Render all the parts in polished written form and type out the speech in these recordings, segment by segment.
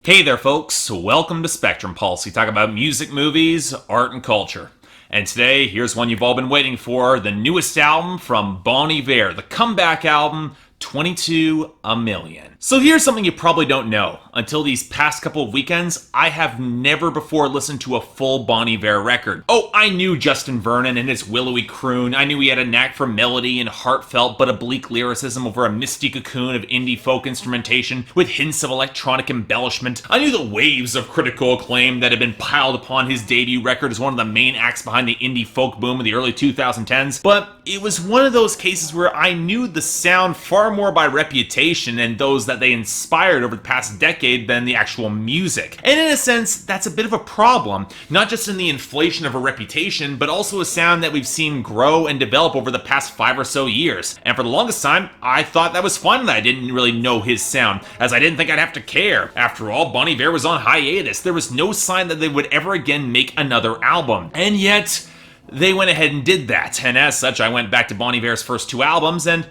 Hey there folks, welcome to Spectrum Pulse. We talk about music, movies, art, and culture. And today, here's one you've all been waiting for, the newest album from Bon Iver, the comeback album, 22 A Million. So here's something you probably don't know. Until these past couple of weekends, I have never before listened to a full Bon Iver record. Oh, I knew Justin Vernon and his willowy croon. I knew he had a knack for melody and heartfelt but oblique lyricism over a misty cocoon of indie folk instrumentation with hints of electronic embellishment. I knew the waves of critical acclaim that had been piled upon his debut record as one of the main acts behind the indie folk boom of the early 2010s, but it was one of those cases where I knew the sound far more by reputation and those that they inspired over the past decade than the actual music. And in a sense, that's a bit of a problem, not just in the inflation of a reputation, but also a sound that we've seen grow and develop over the past 5 or so years. And for the longest time, I thought that was fun that I didn't really know his sound, as I didn't think I'd have to care. After all, Bon Iver was on hiatus. There was no sign that they would ever again make another album. And yet, they went ahead and did that. And as such, I went back to Bon Iver's first 2 albums, and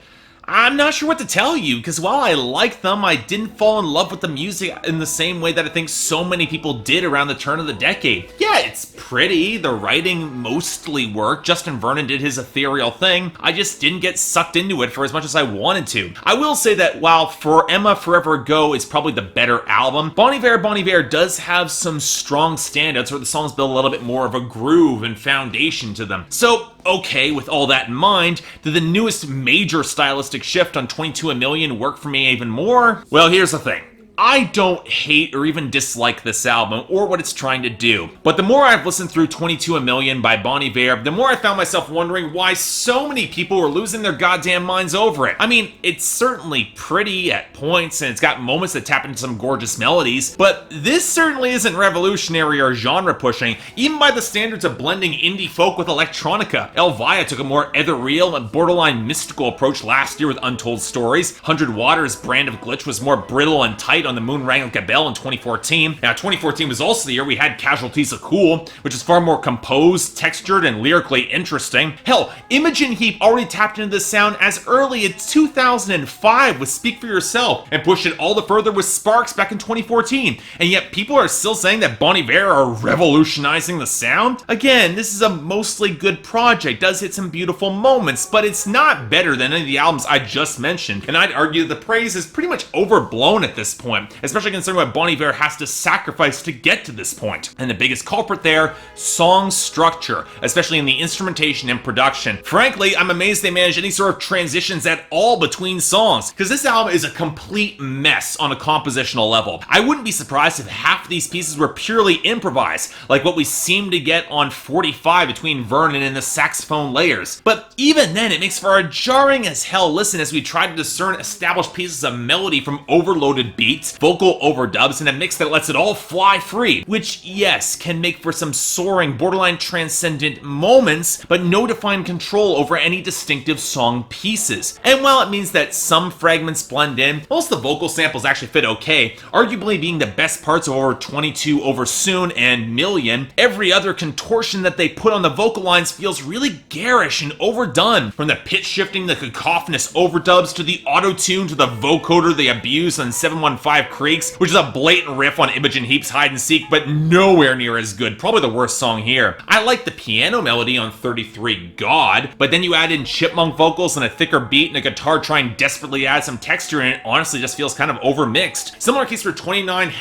I'm not sure what to tell you, because while I liked them, I didn't fall in love with the music in the same way that I think so many people did around the turn of the decade. Yeah, it's pretty, the writing mostly worked, Justin Vernon did his ethereal thing, I just didn't get sucked into it for as much as I wanted to. I will say that while For Emma Forever Ago is probably the better album, Bon Iver does have some strong standouts where the songs build a little bit more of a groove and foundation to them. So, okay, with all that in mind, did the newest major stylistic shift on 22 A Million work for me even more? Well, here's the thing. I don't hate or even dislike this album or what it's trying to do, but the more I've listened through 22 A Million by Bon Iver, the more I found myself wondering why so many people were losing their goddamn minds over it. I mean, it's certainly pretty at points and it's got moments that tap into some gorgeous melodies, but this certainly isn't revolutionary or genre pushing, even by the standards of blending indie folk with electronica. Elvira took a more ethereal and borderline mystical approach last year with Untold Stories. 100 Waters' brand of glitch was more brittle and tight on the Moon Wrangle Gabelle in 2014. Now, 2014 was also the year we had Casualties of Cool, which is far more composed, textured, and lyrically interesting. Hell, Imogen Heap already tapped into this sound as early as 2005 with Speak For Yourself, and pushed it all the further with Sparks back in 2014. And yet people are still saying that Bon Iver are revolutionizing the sound? Again, this is a mostly good project, does hit some beautiful moments, but it's not better than any of the albums I just mentioned, and I'd argue that the praise is pretty much overblown at this point, especially considering what Bon Iver has to sacrifice to get to this point. And the biggest culprit there, song structure, especially in the instrumentation and production. Frankly, I'm amazed they managed any sort of transitions at all between songs, because this album is a complete mess on a compositional level. I wouldn't be surprised if half of these pieces were purely improvised, like what we seem to get on 45 between Vernon and the saxophone layers. But even then, it makes for a jarring as hell listen as we try to discern established pieces of melody from overloaded beats, vocal overdubs, and a mix that lets it all fly free, which, yes, can make for some soaring, borderline transcendent moments, but no defined control over any distinctive song pieces. And while it means that some fragments blend in, most of the vocal samples actually fit okay, arguably being the best parts of over 22 Over Soon and Million, every other contortion that they put on the vocal lines feels really garish and overdone, from the pitch shifting, the cacophonous overdubs, to the auto-tune, to the vocoder they abuse on 715 Creeks, which is a blatant riff on Imogen Heap's Hide and Seek, but nowhere near as good, probably the worst song here. I like the piano melody on 33 God, but then you add in chipmunk vocals and a thicker beat and a guitar trying desperately to add some texture, and it honestly just feels kind of overmixed. Similar case for 29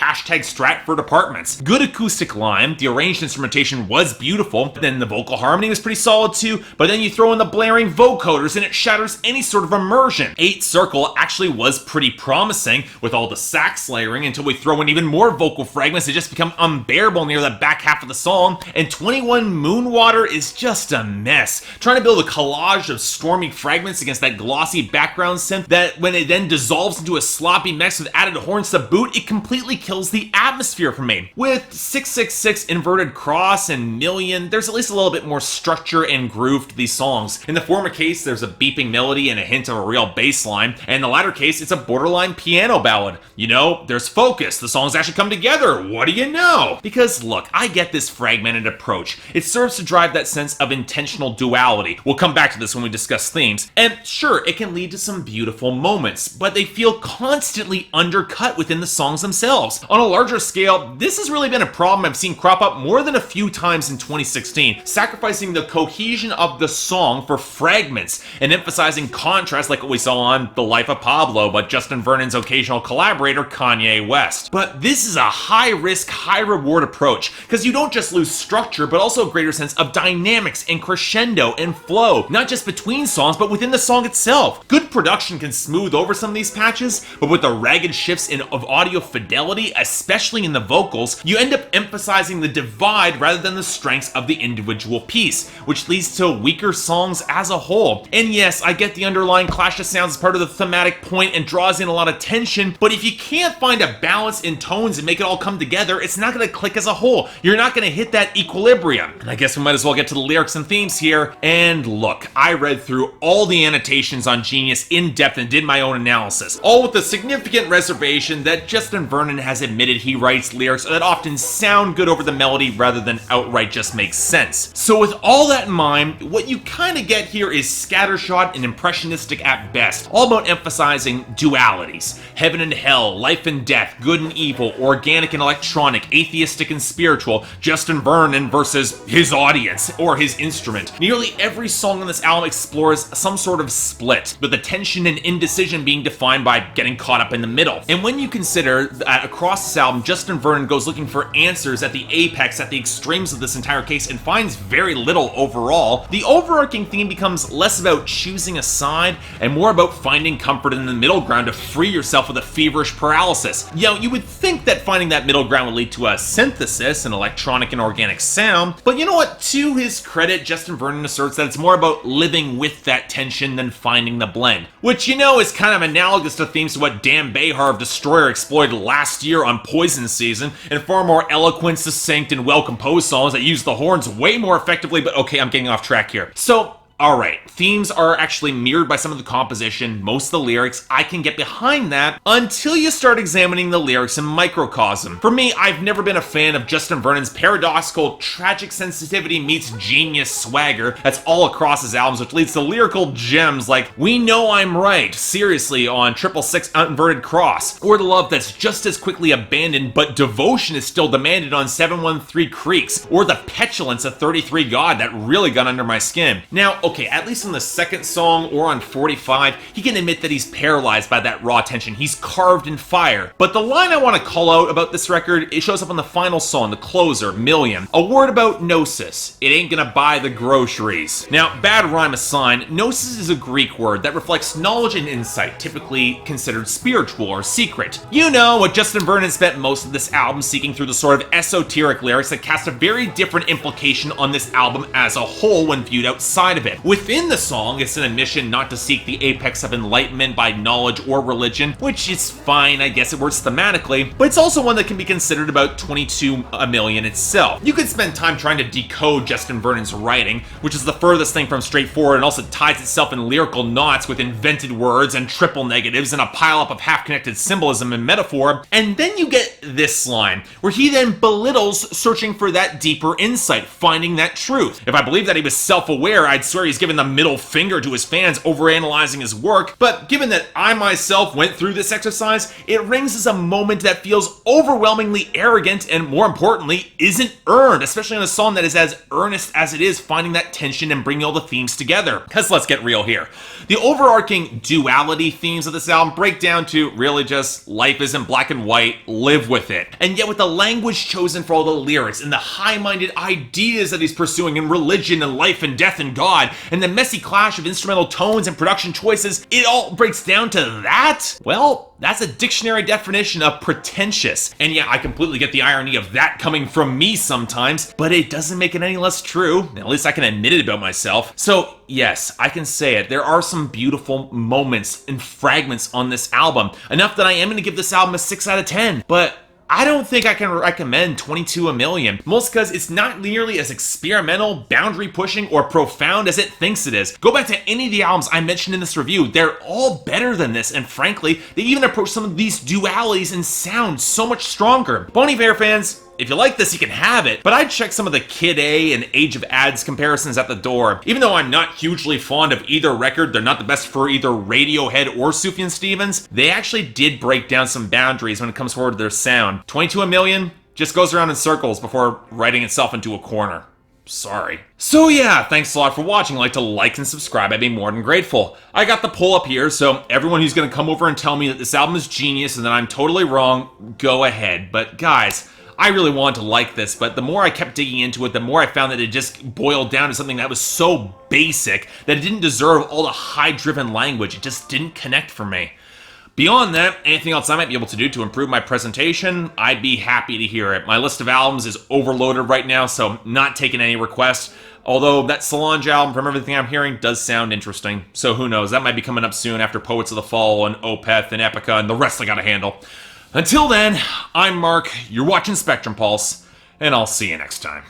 #Stratford Apartments. Good acoustic line, the arranged instrumentation was beautiful, then the vocal harmony was pretty solid too, but then you throw in the blaring vocoders and it shatters any sort of immersion. 8 Circle actually was pretty promising, with all the sax layering, until we throw in even more vocal fragments that just become unbearable near the back half of the song, and 21 Moonwater is just a mess, trying to build a collage of stormy fragments against that glossy background synth that, when it then dissolves into a sloppy mess with added horns to boot, it completely kills the atmosphere for me. With 666 Inverted Cross and Million, there's at least a little bit more structure and groove to these songs. In the former case, there's a beeping melody and a hint of a real bass line, and in the latter case, it's a borderline piano ballad. You you know, there's focus. The songs actually come together. What do you know? Because look, I get this fragmented approach. It serves to drive that sense of intentional duality. We'll come back to this when we discuss themes. And sure, it can lead to some beautiful moments, but they feel constantly undercut within the songs themselves. On a larger scale, this has really been a problem I've seen crop up more than a few times in 2016, sacrificing the cohesion of the song for fragments and emphasizing contrast like what we saw on The Life of Pablo by Justin Vernon's occasional collaborator Kanye West. But this is a high-risk, high-reward approach, because you don't just lose structure, but also a greater sense of dynamics and crescendo and flow, not just between songs, but within the song itself. Good production can smooth over some of these patches, but with the ragged shifts of audio fidelity, especially in the vocals, you end up emphasizing the divide rather than the strengths of the individual piece, which leads to weaker songs as a whole. And yes, I get the underlying clash of sounds as part of the thematic point and draws in a lot of tension, but if you can't find a balance in tones and make it all come together, it's not going to click as a whole. You're not going to hit that equilibrium. And I guess we might as well get to the lyrics and themes here. And look, I read through all the annotations on Genius in depth and did my own analysis, all with the significant reservation that Justin Vernon has admitted he writes lyrics that often sound good over the melody rather than outright just make sense. So with all that in mind, what you kind of get here is scattershot and impressionistic at best, all about emphasizing dualities: heaven and hell, life and death, good and evil, organic and electronic, atheistic and spiritual, Justin Vernon versus his audience or his instrument. Nearly every song on this album explores some sort of split, with the tension and indecision being defined by getting caught up in the middle. And when you consider that across this album, Justin Vernon goes looking for answers at the apex, at the extremes of this entire case, and finds very little overall, the overarching theme becomes less about choosing a side and more about finding comfort in the middle ground to free yourself of a feverish paralysis. You know, you would think that finding that middle ground would lead to a synthesis, an electronic and organic sound, but you know what? To his credit, Justin Vernon asserts that it's more about living with that tension than finding the blend, which, you know, is kind of analogous to themes to what Dan Behar of Destroyer exploited last year on Poison Season, and far more eloquent, succinct, and well-composed songs that use the horns way more effectively. But okay, I'm getting off track here. So, alright, themes are actually mirrored by some of the composition, most of the lyrics. I can get behind that until you start examining the lyrics in microcosm. For me, I've never been a fan of Justin Vernon's paradoxical, tragic sensitivity meets genius swagger that's all across his albums, which leads to lyrical gems like We Know I'm Right, seriously, on 666 Inverted Cross, or the love that's just as quickly abandoned but devotion is still demanded on 713 Creeks, or the petulance of 33 God that really got under my skin. Now, okay, at least on the second song or on 45, he can admit that he's paralyzed by that raw tension. He's carved in fire. But the line I want to call out about this record, it shows up on the final song, the closer, Million. A word about gnosis. It ain't gonna buy the groceries. Now, bad rhyme aside, gnosis is a Greek word that reflects knowledge and insight, typically considered spiritual or secret. You know, what Justin Vernon spent most of this album seeking through the sort of esoteric lyrics that cast a very different implication on this album as a whole when viewed outside of it. Within the song, it's an admission not to seek the apex of enlightenment by knowledge or religion, which is fine, I guess it works thematically, but it's also one that can be considered about 22 million itself. You could spend time trying to decode Justin Vernon's writing, which is the furthest thing from straightforward and also ties itself in lyrical knots with invented words and triple negatives and a pileup of half-connected symbolism and metaphor, and then you get this line, where he then belittles searching for that deeper insight, finding that truth. If I believe that he was self-aware, I'd swear he's given the middle finger to his fans overanalyzing his work, but given that I myself went through this exercise, it rings as a moment that feels overwhelmingly arrogant and, more importantly, isn't earned, especially on a song that is as earnest as it is finding that tension and bringing all the themes together. Because let's get real here. The overarching duality themes of this album break down to really just life isn't black and white, live with it. And yet with the language chosen for all the lyrics and the high-minded ideas that he's pursuing in religion and life and death and God, and the messy clash of instrumental tones and production choices, it all breaks down to that? Well, that's a dictionary definition of pretentious. And yeah, I completely get the irony of that coming from me sometimes, but it doesn't make it any less true. At least I can admit it about myself. So yes, I can say it. There are some beautiful moments and fragments on this album. Enough that I am going to give this album a 6 out of 10. But I don't think I can recommend 22 a Million, mostly because it's not nearly as experimental, boundary pushing, or profound as it thinks it is. Go back to any of the albums I mentioned in this review, they're all better than this, and frankly, they even approach some of these dualities and sound so much stronger. Bon Iver fans, if you like this, you can have it, but I'd check some of the Kid A and Age of Ads comparisons at the door. Even though I'm not hugely fond of either record, they're not the best for either Radiohead or Sufjan Stevens, they actually did break down some boundaries when it comes forward to their sound. 22 a Million just goes around in circles before writing itself into a corner. Sorry. So yeah, thanks a lot for watching. I'd like to like and subscribe, I'd be more than grateful. I got the poll up here, so everyone who's gonna come over and tell me that this album is genius and that I'm totally wrong, go ahead. But guys, I really wanted to like this, but the more I kept digging into it, the more I found that it just boiled down to something that was so basic that it didn't deserve all the high-driven language. It just didn't connect for me. Beyond that, anything else I might be able to do to improve my presentation, I'd be happy to hear it. My list of albums is overloaded right now, so not taking any requests. Although that Solange album, from everything I'm hearing, does sound interesting. So who knows, that might be coming up soon after Poets of the Fall and Opeth and Epica and the rest I gotta handle. Until then, I'm Mark, you're watching Spectrum Pulse, and I'll see you next time.